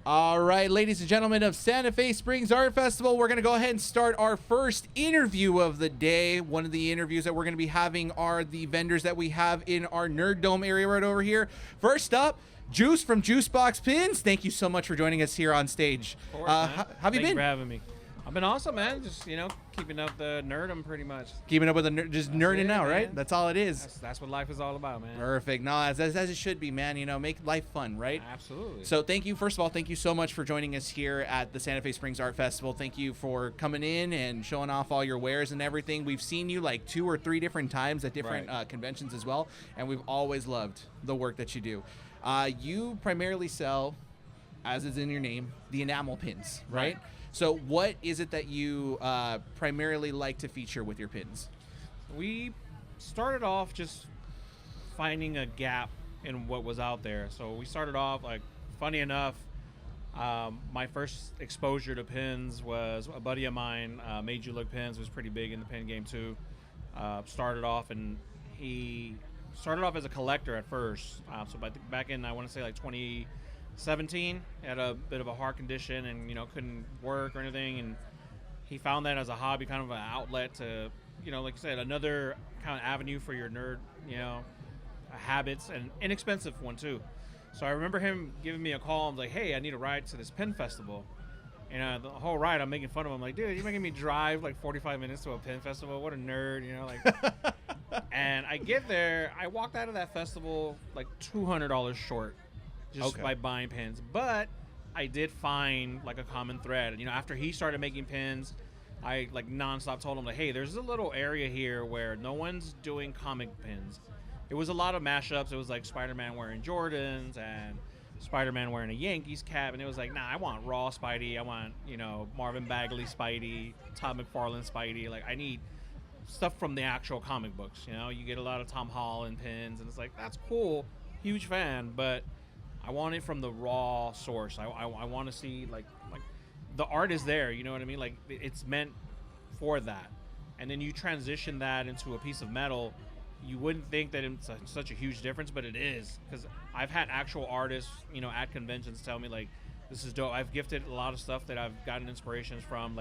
All right, ladies and gentlemen of Santa Fe Springs Art Festival, we're going to go ahead and start our first interview of the day. One of the interviews that we're going to be having are the vendors that we have in our Nerd Dome area right over here. First up, Juice from Juicebox Pins. Thank you so much for joining us here on stage. Of course, how have you been? Thank you for having me. I've been awesome, man. Just, keeping up the nerdum pretty much. Keeping up with just nerding out, right? That's all it is. That's what life is all about, man. Perfect. No, as it should be, man. Make life fun, right? Absolutely. So first of all, thank you so much for joining us here at the Santa Fe Springs Art Festival. Thank you for coming in and showing off all your wares and everything. We've seen you like 2 or 3 different times at different conventions as well, and we've always loved the work that you do. You primarily sell, as is in your name, the enamel pins, right? So what is it that you primarily like to feature with your pins? We started off just finding a gap in what was out there. So we started off, funny enough, my first exposure to pins was a buddy of mine, Made You Look Pins, was pretty big in the pin game too. Started off as a collector at first. So back in, I want to say 2017, had a bit of a heart condition and couldn't work or anything, and he found that as a hobby, kind of an outlet to like you said, another kind of avenue for your nerd habits, and inexpensive one too. So I remember him giving me a call and was like, hey, I need a ride to this pin festival, and the whole ride I'm making fun of him, like, dude, you're making me drive 45 minutes to a pin festival, what a nerd, And I get there, I walked out of that festival $200 short just by buying pins. But I did find a common thread. After he started making pins, I nonstop told him hey, there's a little area here where no one's doing comic pins. It was a lot of mashups. It was Spider-Man wearing Jordans and Spider-Man wearing a Yankees cap, and it was nah, I want raw Spidey. I want Marvin Bagley Spidey, Todd McFarlane Spidey. I need stuff from the actual comic books. You get a lot of Tom Holland pins, and it's that's cool, huge fan, but I want it from the raw source. I want to see the art is there, you know what I mean? It's meant for that. And then you transition that into a piece of metal. You wouldn't think that it's such a huge difference, but it is, because I've had actual artists, at conventions tell me this is dope. I've gifted a lot of stuff that I've gotten inspirations from.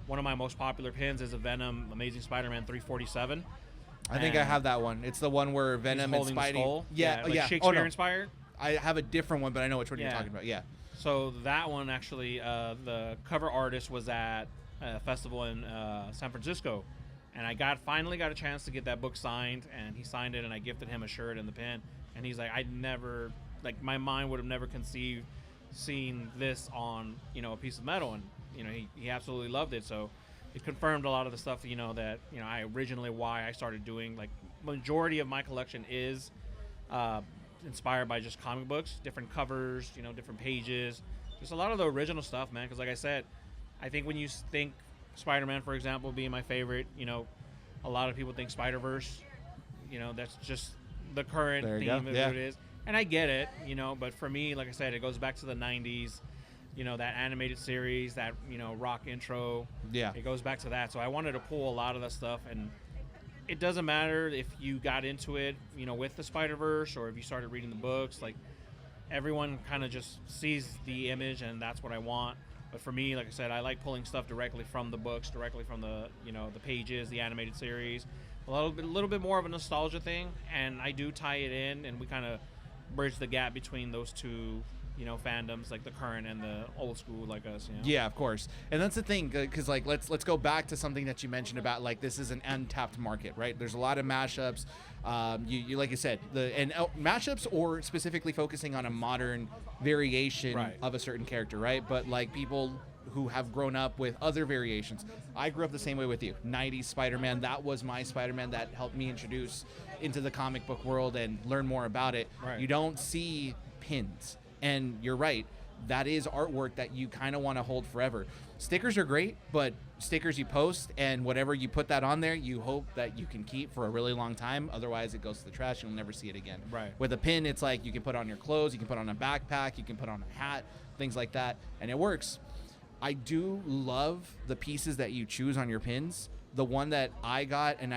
One of my most popular pins is a Venom Amazing Spider-Man 347. I think I have that one. It's the one where Venom and Spidey. Yeah. Shakespeare inspired. I have a different one, but I know which one you're talking about. Yeah. So that one actually, the cover artist was at a festival in San Francisco, and I finally got a chance to get that book signed, and he signed it, and I gifted him a shirt and the pin, and he's I'd never, my mind would have never conceived seeing this on, a piece of metal, and he absolutely loved it. So it confirmed a lot of the stuff that I originally, why I started doing. Majority of my collection is inspired by just comic books, different covers, different pages, just a lot of the original stuff, man. Because like I said, I think when you think Spider-Man, for example, being my favorite, a lot of people think Spider-Verse, that's just the current theme of what it is, and I get it, but for me, like I said, it goes back to the 90s, that animated series, that rock intro, it goes back to that. So I wanted to pull a lot of that stuff, and it doesn't matter if you got into it, with the Spider-Verse, or if you started reading the books. Everyone kind of just sees the image, and that's what I want. But for me, like I said, I like pulling stuff directly from the books, directly from the the pages, the animated series. A little bit more of a nostalgia thing, and I do tie it in, and we kind of bridge the gap between those two fandoms, the current and the old school like us. Yeah, of course. And that's the thing, because let's go back to something that you mentioned about this is an untapped market, right? There's a lot of mashups. You like you said, mashups, or specifically focusing on a modern variation of a certain character, right? But people who have grown up with other variations. I grew up the same way with you. 90s Spider-Man, that was my Spider-Man that helped me introduce into the comic book world and learn more about it. Right. You don't see pins. And you're right, that is artwork that you kind of want to hold forever. Stickers are great, but stickers you post, and whatever you put that on there, you hope that you can keep for a really long time. Otherwise, it goes to the trash. You'll never see it again. Right. With a pin, it's you can put on your clothes, you can put on a backpack, you can put on a hat, things like that, and it works. I do love the pieces that you choose on your pins. The one that I got, and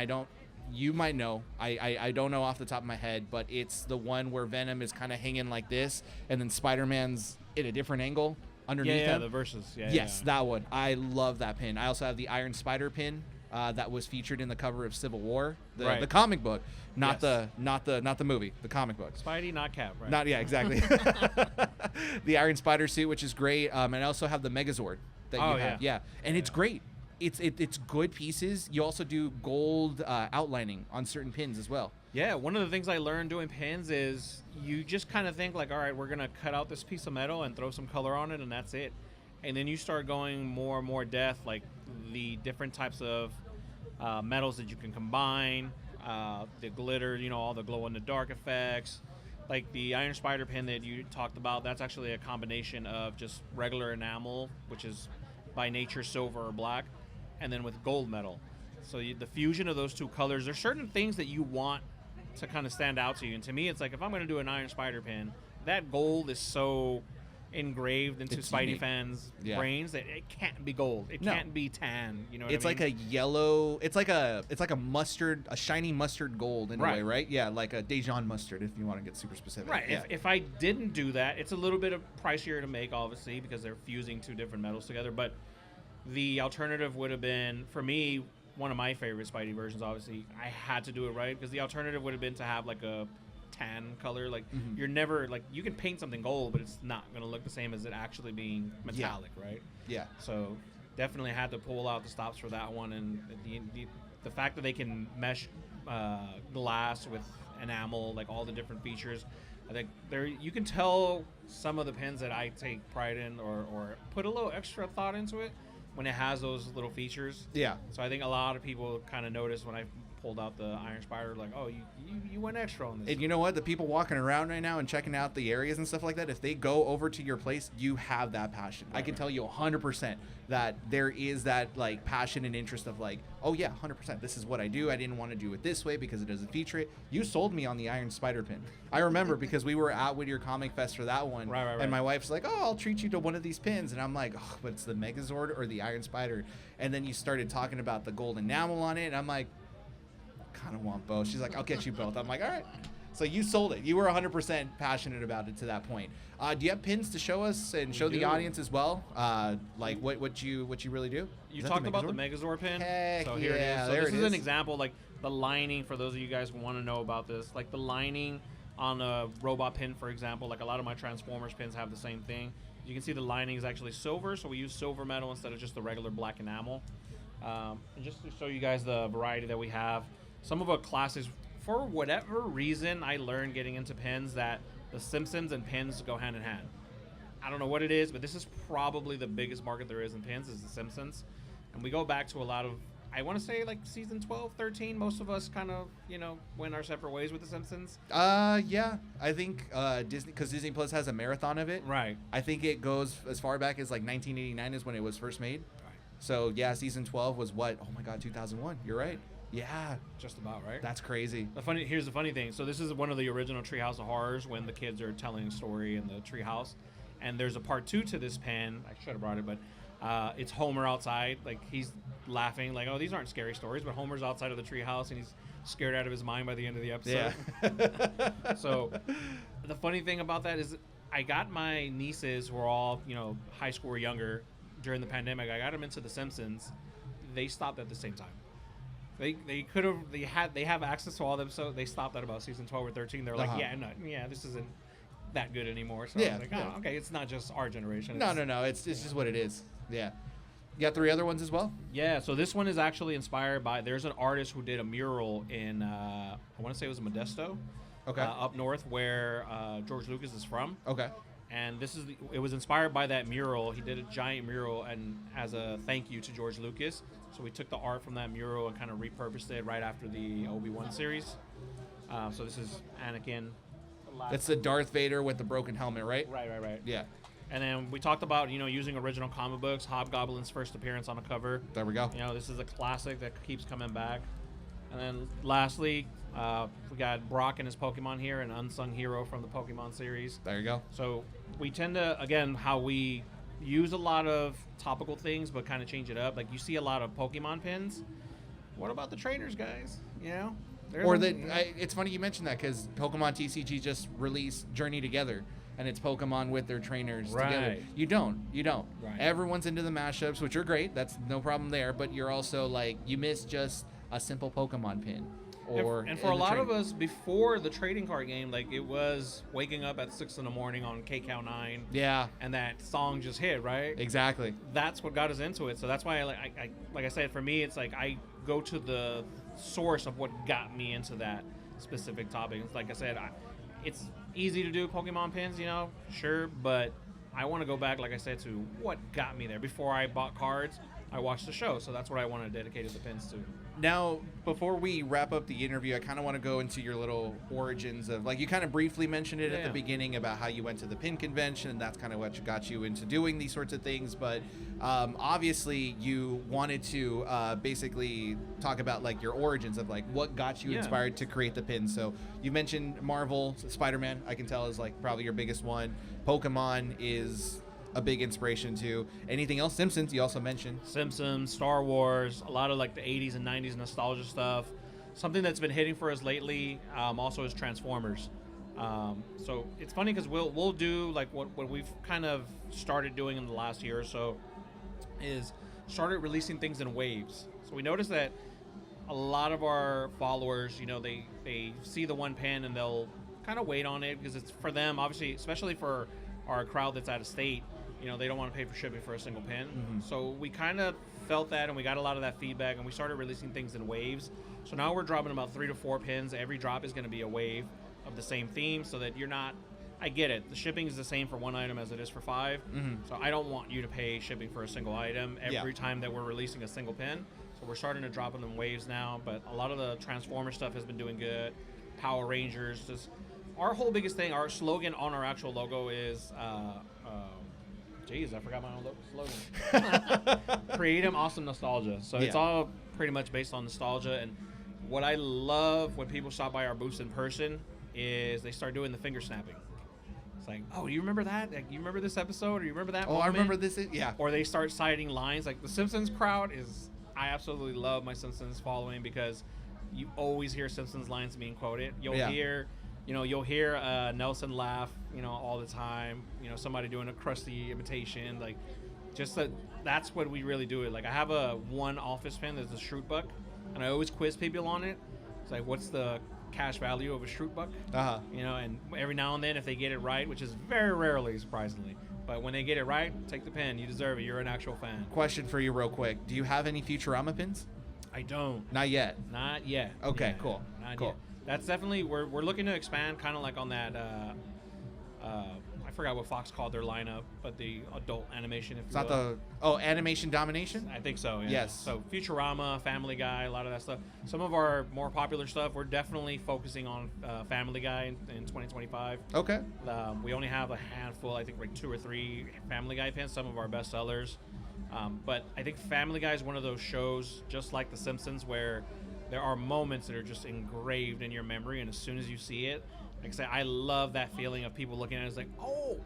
you might know, I don't know off the top of my head, but it's the one where Venom is kind of hanging like this, and then Spider-Man's in a different angle underneath Yeah, them. the Versus. Yeah, Yes, yeah. that one. I love that pin. I also have the Iron Spider pin that was featured in the cover of Civil War, the comic book, not Yes. the movie, the comic book. Spidey, not Cap, right? Not exactly. The Iron Spider suit, which is great, and I also have the Megazord that you have. Yeah, and it's great. It's good pieces. You also do gold outlining on certain pins as well. Yeah, one of the things I learned doing pins is you just kind of think like, all right, we're going to cut out this piece of metal and throw some color on it, and that's it. And then you start going more and more depth, like the different types of metals that you can combine, the glitter, all the glow-in-the-dark effects. Like the Iron Spider pin that you talked about, that's actually a combination of just regular enamel, which is by nature silver or black, and then with gold metal. So the fusion of those two colors, there's certain things that you want to kind of stand out to you. And to me, it's like if I'm going to do an Iron Spider pin, that gold is so engraved into It's Spidey unique. fans' brains that it can't be gold. It No. can't be tan. You know what It's I mean? like a yellow. It's like a mustard, a shiny mustard gold in a way, right? Yeah, like a Dijon mustard if you want to get super specific. Right. Yeah. If I didn't do that, it's a little bit of pricier to make, obviously, because they're fusing two different metals together. But the alternative would have been, for me, one of my favorite Spidey versions. Obviously, I had to do it right because the alternative would have been to have like a tan color. Like you're never like you can paint something gold, but it's not going to look the same as it actually being metallic, right? Yeah. So definitely had to pull out the stops for that one, and the fact that they can mesh glass with enamel, like all the different features. I think you can tell some of the pins that I take pride in or put a little extra thought into it when it has those little features. Yeah. So I think a lot of people kind of noticed when I pulled out the Iron Spider, like, oh, you went extra on this. And you know what? The people walking around right now and checking out the areas and stuff like that, if they go over to your place, you have that passion. I can tell you 100% that there is that like passion and interest of like, oh yeah, 100%. This is what I do. I didn't want to do it this way because it doesn't feature it. You sold me on the Iron Spider pin. I remember because we were at Whittier Comic Fest for that one. Right. And my wife's like, oh, I'll treat you to one of these pins. And I'm like, oh, but it's the Megazord or the Iron Spider. And then you started talking about the gold enamel on it. And I'm like, kind of want both. She's like, I'll get you both. I'm like, all right. So you sold it. You were 100% passionate about it to that point. Do you have pins to show us and show the audience as well? Like what you really do? You talked about the Megazord pin. Heck so here yeah, it is. So there this it is an is. example, like the lining, for those of you guys who want to know about this, like the lining on a robot pin, for example, like a lot of my Transformers pins have the same thing. You can see the lining is actually silver, so we use silver metal instead of just the regular black enamel. And just to show you guys the variety that we have, some of our classes, for whatever reason, I learned getting into pins that the Simpsons and pins go hand in hand. I don't know what it is, but this is probably the biggest market there is in pins is the Simpsons. And we go back to a lot of, I want to say like season 12, 13, most of us kind of, went our separate ways with the Simpsons. Yeah. I think Disney, because Disney Plus has a marathon of it. Right. I think it goes as far back as like 1989 is when it was first made. Right. So yeah, season 12 was what? Oh my God, 2001. You're right. Yeah. Just about, right? That's crazy. Here's the funny thing. So this is one of the original Treehouse of Horrors when the kids are telling a story in the treehouse. And there's a part 2 to this pen. I should have brought it, but it's Homer outside. Like, he's laughing. Like, oh, these aren't scary stories. But Homer's outside of the treehouse, and he's scared out of his mind by the end of the episode. Yeah. So the funny thing about that is I got my nieces, who are all, high school or younger, during the pandemic. I got them into The Simpsons. They stopped at the same time. They could have they have access to all them, so they stopped at about season 12 or 13. They're like, this isn't that good anymore. So I was like, okay, it's not just our generation. No, it's just what it is. Yeah. You got 3 other ones as well? Yeah, so this one is actually inspired by, there's an artist who did a mural in, I want to say it was Modesto, up north, where George Lucas is from. Okay. And it was inspired by that mural. He did a giant mural and as a thank you to George Lucas. So we took the art from that mural and kind of repurposed it right after the Obi-Wan series. So this is Anakin. It's the Darth Vader with the broken helmet, right? Right. Yeah. And then we talked about, using original comic books, Hobgoblin's first appearance on a cover. There we go. This is a classic that keeps coming back. And then lastly, we got Brock and his Pokemon here, an unsung hero from the Pokemon series. There you go. So we tend to, again, how we use a lot of topical things, but kind of change it up. Like, you see a lot of Pokemon pins. What about the trainers, guys? It's funny you mentioned that because Pokemon TCG just released Journey Together. and it's Pokemon with their trainers Right. together. You don't. Right. Everyone's into the mashups, which are great. That's no problem there. But you're also like, you miss just a simple Pokemon pin. And for a lot of us, before the trading card game, like it was waking up at 6 a.m. on KCal 9. Yeah, And that song just hit, right? exactly. That's what got us into it. So that's why, like I said, for me, it's like I go to the source of what got me into that specific topic. It's like I said, it's easy to do Pokemon pins, sure, but I want to go back, like I said, to what got me there. Before I bought cards, I watched the show, so that's what I want to dedicate the pins to. Now, before we wrap up the interview, I kind of want to go into your little origins of, like, you kind of briefly mentioned it at the beginning about how you went to the pin convention, and that's kind of what got you into doing these sorts of things. But obviously, you wanted to basically talk about, like, your origins of, like, what got you inspired to create the pins. So you mentioned Marvel, Spider-Man, I can tell is, like, probably your biggest one. Pokemon is a big inspiration too. Anything else? Simpsons, you also mentioned. Simpsons, Star Wars, a lot of like the 80s and 90s nostalgia stuff. Something that's been hitting for us lately also is Transformers. So it's funny because we'll do like what we've kind of started doing in the last year or so is started releasing things in waves. So we noticed that a lot of our followers, they see the one pin and they'll kind of wait on it because it's for them, obviously, especially for our crowd that's out of state. They don't want to pay for shipping for a single pin. Mm-hmm. So we kind of felt that, and we got a lot of that feedback, and we started releasing things in waves. So now we're dropping about 3 to 4 pins. Every drop is going to be a wave of the same theme, so that you're not. I get it. The shipping is the same for one item as it is for 5. Mm-hmm. So I don't want you to pay shipping for a single item every time that we're releasing a single pin. So we're starting to drop them in waves now. But a lot of the Transformer stuff has been doing good. Power Rangers. Just our whole biggest thing, our slogan on our actual logo is. Jeez, I forgot my own slogan. Creative, awesome nostalgia. So it's all pretty much based on nostalgia. And what I love when people stop by our booths in person is they start doing the finger snapping. It's like, oh, you remember that? Like, you remember this episode? Or you remember that moment? I remember this. Yeah. Or they start citing lines. Like the Simpsons crowd is, I absolutely love my Simpsons following because you always hear Simpsons lines being quoted. You'll hear Nelson laugh, all the time. Somebody doing a Krusty imitation, like, just that's what we really do it. Like, I have one office pin that's a Shroot Buck, and I always quiz people on it. It's like, what's the cash value of a Shroot Buck? Uh-huh. And every now and then, if they get it right, which is very rarely, surprisingly, but when they get it right, take the pin. You deserve it. You're an actual fan. Question for you, real quick: do you have any Futurama pins? I don't. Not yet. Not yet. Okay, cool. Not cool. yet. That's definitely we're looking to expand, kind of like on that. I forgot what Fox called their lineup, but the adult animation. It's not animation domination. I think so. Yeah. Yes. So Futurama, Family Guy, a lot of that stuff. Some of our more popular stuff, we're definitely focusing on Family Guy in 2025. Okay. We only have a handful, I think, like 2 or 3 Family Guy pins. Some of our best sellers. But I think Family Guy is one of those shows, just like The Simpsons, where there are moments that are just engraved in your memory, and as soon as you see it, like I say, I love that feeling of people looking at it as like, oh,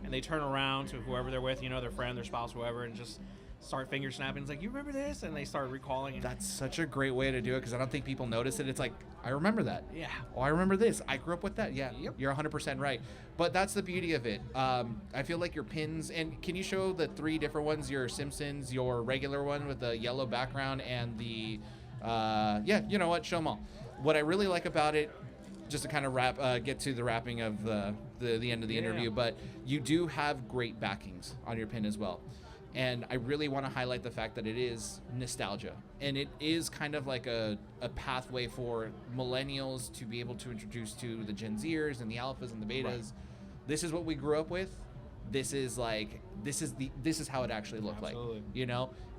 and they turn around to whoever they're with, their friend, their spouse, whoever, and just start finger snapping. It's like, you remember this? And they start recalling it. That's such a great way to do it because I don't think people notice it. It's like, I remember that. Yeah. Oh, I remember this. I grew up with that. Yeah. Yep. You're 100% right. But that's the beauty of it. I feel like your pins, and can you show the 3 different ones? Your Simpsons, your regular one with the yellow background, and the, you know what? Show them all. What I really like about it, just to kind of get to the wrapping of the end of the interview, but you do have great backings on your pin as well. And I really want to highlight the fact that it is nostalgia. And it is kind of like a pathway for millennials to be able to introduce to the Gen Zers and the alphas and the betas. Right. This is what we grew up with. This is how it actually looked like,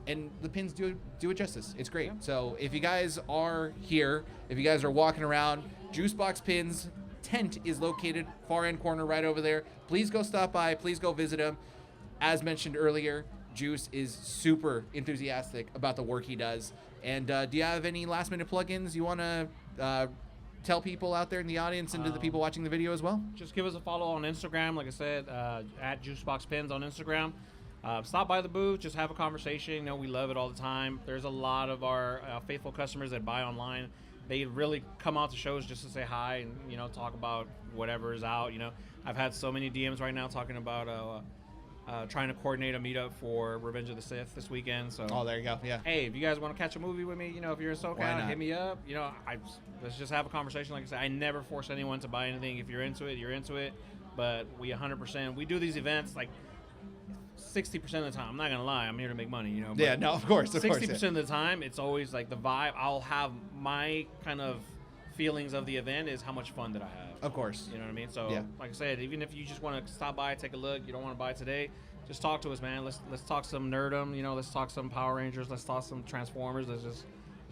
and the pins do it justice. It's great. Yeah. So if you guys are here, if you guys are walking around, Juicebox Pins tent is located far end corner right over there. Please go stop by. Please go visit him. As mentioned earlier, Juice is super enthusiastic about the work he does. And do you have any last minute plugins you want to tell people out there in the audience and to the people watching the video as well? Just give us a follow on Instagram, like I said, at Juicebox Pins on Instagram. Stop by the booth, just have a conversation. We love it all the time. There's a lot of our faithful customers that buy online they really come out to shows just to say hi and, you know, talk about whatever is out. You know, I've had so many DMs right now talking about trying to coordinate a meetup for Revenge of the Sith this weekend. So, Oh, there you go. Yeah. hey, if you guys want to catch a movie with me, you know, if you're in Why SoCal, not? hit me up. You know, let's just have a conversation. Like I said, I never force anyone to buy anything. If you're into it, you're into it. But we 100%, we do these events like 60% of the time. I'm not gonna lie, I'm here to make money. You know. Yeah. No. Of course. 60% of the time, it's always like the vibe. I'll have my kind of feelings of the event is how much fun that I have. Of course. You know what I mean? So, Yeah. like I said, even if you just want to stop by, take a look, you don't want to buy today, just talk to us, man. Let's talk some nerdum. You know, let's talk some Power Rangers. Let's talk some Transformers. Let's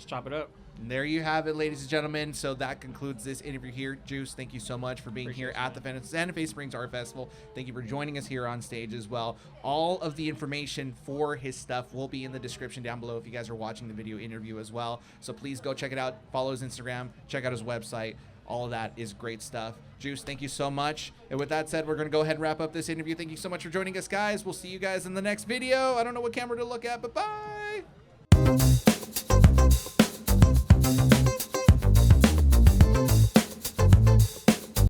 chop it up. And there you have it, ladies and gentlemen. So that concludes this interview here. Juice, thank you so much for being Appreciate here you, at the Santa Fe Springs Art Festival. Thank you for joining us here on stage as well. All of the information for his stuff will be in the description down below if you guys are watching the video interview as well. So please go check it out. Follow his Instagram. Check out his website. All of that is great stuff. Juice, thank you so much. And with that said, we're going to go ahead and wrap up this interview. Thank you so much for joining us, guys. We'll see you guys in the next video. I don't know what camera to look at, but bye.